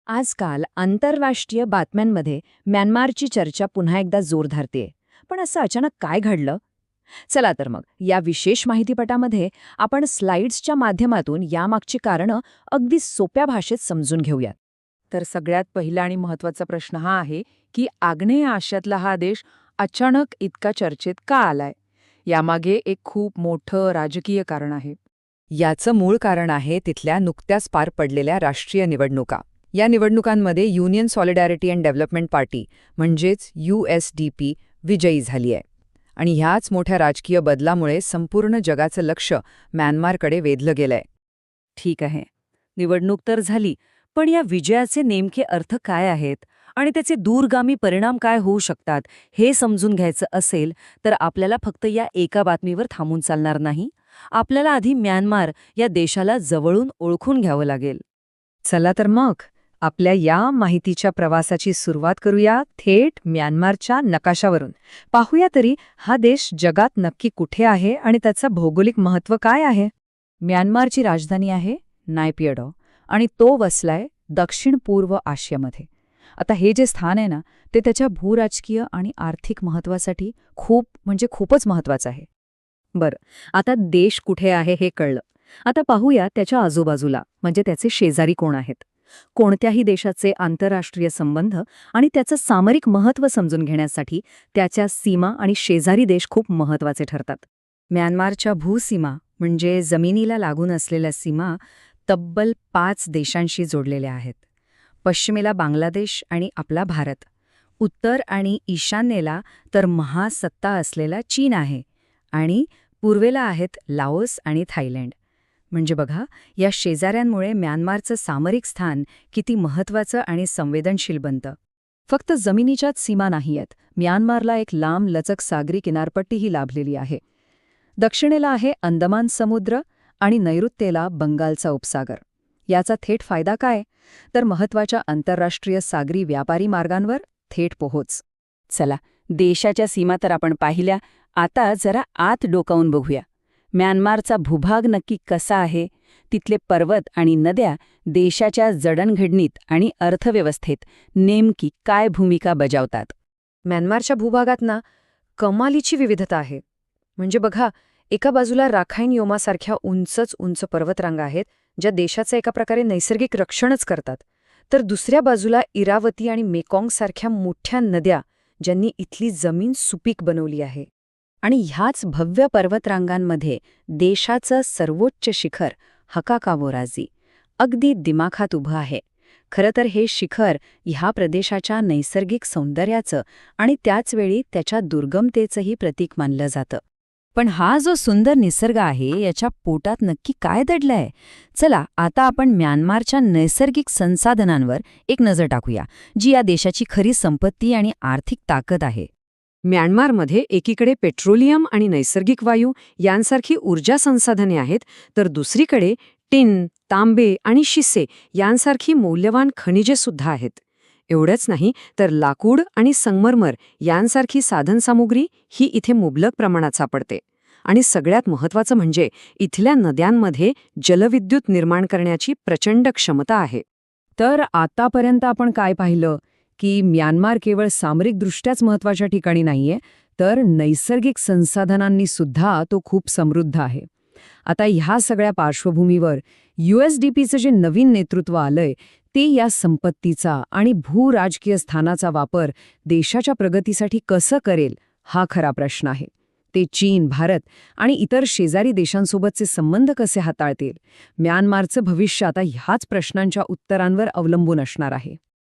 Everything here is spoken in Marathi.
आजकाल आंतरराष्ट्रीय बातम्यांमध्ये म्यानमारची चर्चा पुन्हा एकदा जोर धरतेय. पण असं अचानक काय घडलं? चला तर मग या विशेष माहितीपटामध्ये आपण स्लाइड्सच्या माध्यमातून यामागची कारणं अगदी सोप्या भाषेत समजून घेऊयात. तर सगळ्यात पहिला आणि महत्त्वाचा प्रश्न हा आहे की आग्नेय आशियातला हा देश अचानक इतका चर्चेत का आलाय? यामागे एक खूप मोठं राजकीय कारण आहे. याचं मूळ कारण आहे तिथल्या नुकत्याच पार पडलेल्या राष्ट्रीय निवडणुका. या निवडणुकांमध्ये union solidarity and development party म्हणजेच USDP विजयी झाली आहे. आणि ह्याच मोठ्या राजकीय बदलामुळे संपूर्ण जगाचं लक्ष म्यानमारकडे वेधलं गेलंय. ठीक आहे, निवडणूक तर झाली, पण या विजयाचे नेमके अर्थ काय आहेत आणि त्याचे दूरगामी परिणाम काय होऊ शकतात हे समजून घ्यायचं असेल तर आपल्याला फक्त या एका बातमीवर थांबून चालणार नाही. आपल्याला आधी म्यानमार या देशाला जवळून ओळखून घ्यावं लागेल. चला तर मग आपल्या या माहितीच्या प्रवासाची सुरुवात करूया थेट म्यानमारच्या नकाशावरून. पाहूया तरी हा देश जगात नक्की कुठे आहे आणि त्याचं भौगोलिक महत्त्व काय आहे. म्यानमारची राजधानी आहे नायपियडॉ आणि तो वसलाय दक्षिण पूर्व आशियामध्ये. आता हे जे स्थान आहे ना, ते त्याच्या भूराजकीय आणि आर्थिक महत्त्वासाठी खूपच महत्त्वाचं आहे. बरं, आता देश कुठे आहे हे कळलं. आता पाहूया त्याच्या आजूबाजूला, म्हणजे त्याचे शेजारी कोण आहेत. कोणत्याही देशाचे आंतरराष्ट्रीय संबंध आणि त्याचं सामरिक महत्त्व समजून घेण्यासाठी त्याच्या सीमा आणि शेजारी देश खूप महत्त्वाचे ठरतात. म्यानमारच्या भूसीमा म्हणजे जमिनीला लागून असलेल्या सीमा तब्बल 5 देशांशी जोडलेल्या आहेत. पश्चिमेला बांगलादेश आणि आपला भारत, उत्तर आणि ईशान्येला तर महासत्ता असलेला चीन आहे, आणि पूर्वेला आहेत लाओस आणि थायलंड. म्हणजे बघा, या शेजाऱ्यांमुळे म्यानमारचं सामरिक स्थान किती महत्त्वाचं आणि संवेदनशील बनतं. फक्त जमिनीच्याच सीमा नाहीयेत, म्यानमारला एक लांब लचक सागरी किनारपट्टीही लाभलेली आहे. दक्षिणेला आहे अंदमान समुद्र आणि नैऋत्येला बंगालचा उपसागर. याचा थेट फायदा काय? तर महत्त्वाच्या आंतरराष्ट्रीय सागरी व्यापारी मार्गांवर थेट पोहोच. चला, देशाच्या सीमा तर आपण पाहिल्या, आता जरा आत डोकावून बघूया. म्यानमारचा भूभाग नक्की कसा आहे? तिथले पर्वत आणि नद्या देशाच्या जडणघडणीत आणि अर्थव्यवस्थेत नेमकी काय भूमिका बजावतात? म्यानमारच्या भूभागात ना कमालीची विविधता आहे. म्हणजे बघा, एका बाजूला राखाईन योमासारख्या उंच पर्वतरांगा आहेत, ज्या देशाचं एका प्रकारे नैसर्गिक रक्षणच करतात. तर दुसऱ्या बाजूला इरावती आणि मेकॉंगसारख्या मोठ्या नद्या, ज्यांनी इथली जमीन सुपीक बनवली आहे. आणि ह्याच भव्य पर्वतरांगांमध्ये देशाचं सर्वोच्च शिखर हकाकावोराजी अगदी दिमाखात उभं आहे. खरं तर हे शिखर ह्या प्रदेशाच्या नैसर्गिक सौंदर्याचं आणि त्याचवेळी त्याच्या दुर्गमतेचंही प्रतीक मानलं जातं. पण हा जो सुंदर निसर्ग आहे, याच्या पोटात नक्की काय दडलंय? चला, आता आपण म्यानमारच्या नैसर्गिक संसाधनांवर एक नजर टाकूया, जी या देशाची खरी संपत्ती आणि आर्थिक ताकद आहे. म्यानमारमध्ये एकीकडे पेट्रोलियम आणि नैसर्गिक वायू यांसारखी ऊर्जा संसाधने आहेत, तर दुसरीकडे टिन, तांबे आणि शिसे यांसारखी मौल्यवान खनिजे सुद्धा आहेत. एवढंच नाही तर लाकूड आणि संगमरमर यांसारखी साधनसामुग्री ही इथे मुबलक प्रमाणात सापडते. आणि सगळ्यात महत्त्वाचं म्हणजे इथल्या नद्यांमध्ये जलविद्युत निर्माण करण्याची प्रचंड क्षमता आहे. तर आतापर्यंत आपण काय पाहिलं की म्यानमार केवळ सामरिकदृष्ट्याच महत्त्वाच्या ठिकाणी नाहीये, तर नैसर्गिक संसाधनांनी सुद्धा तो खूप समृद्ध आहे. आता ह्या सगळ्या पार्श्वभूमीवर USDPचं जे नवीन नेतृत्व आलंय, ते या संपत्तीचा आणि भूराजकीय स्थानाचा वापर देशाच्या प्रगतीसाठी कसं करेल, हा खरा प्रश्न आहे. ते चीन, भारत आणि इतर शेजारी देशांसोबतचे संबंध कसे हाताळतील? म्यानमारचं भविष्य आता ह्याच प्रश्नांच्या उत्तरांवर अवलंबून असणार आहे.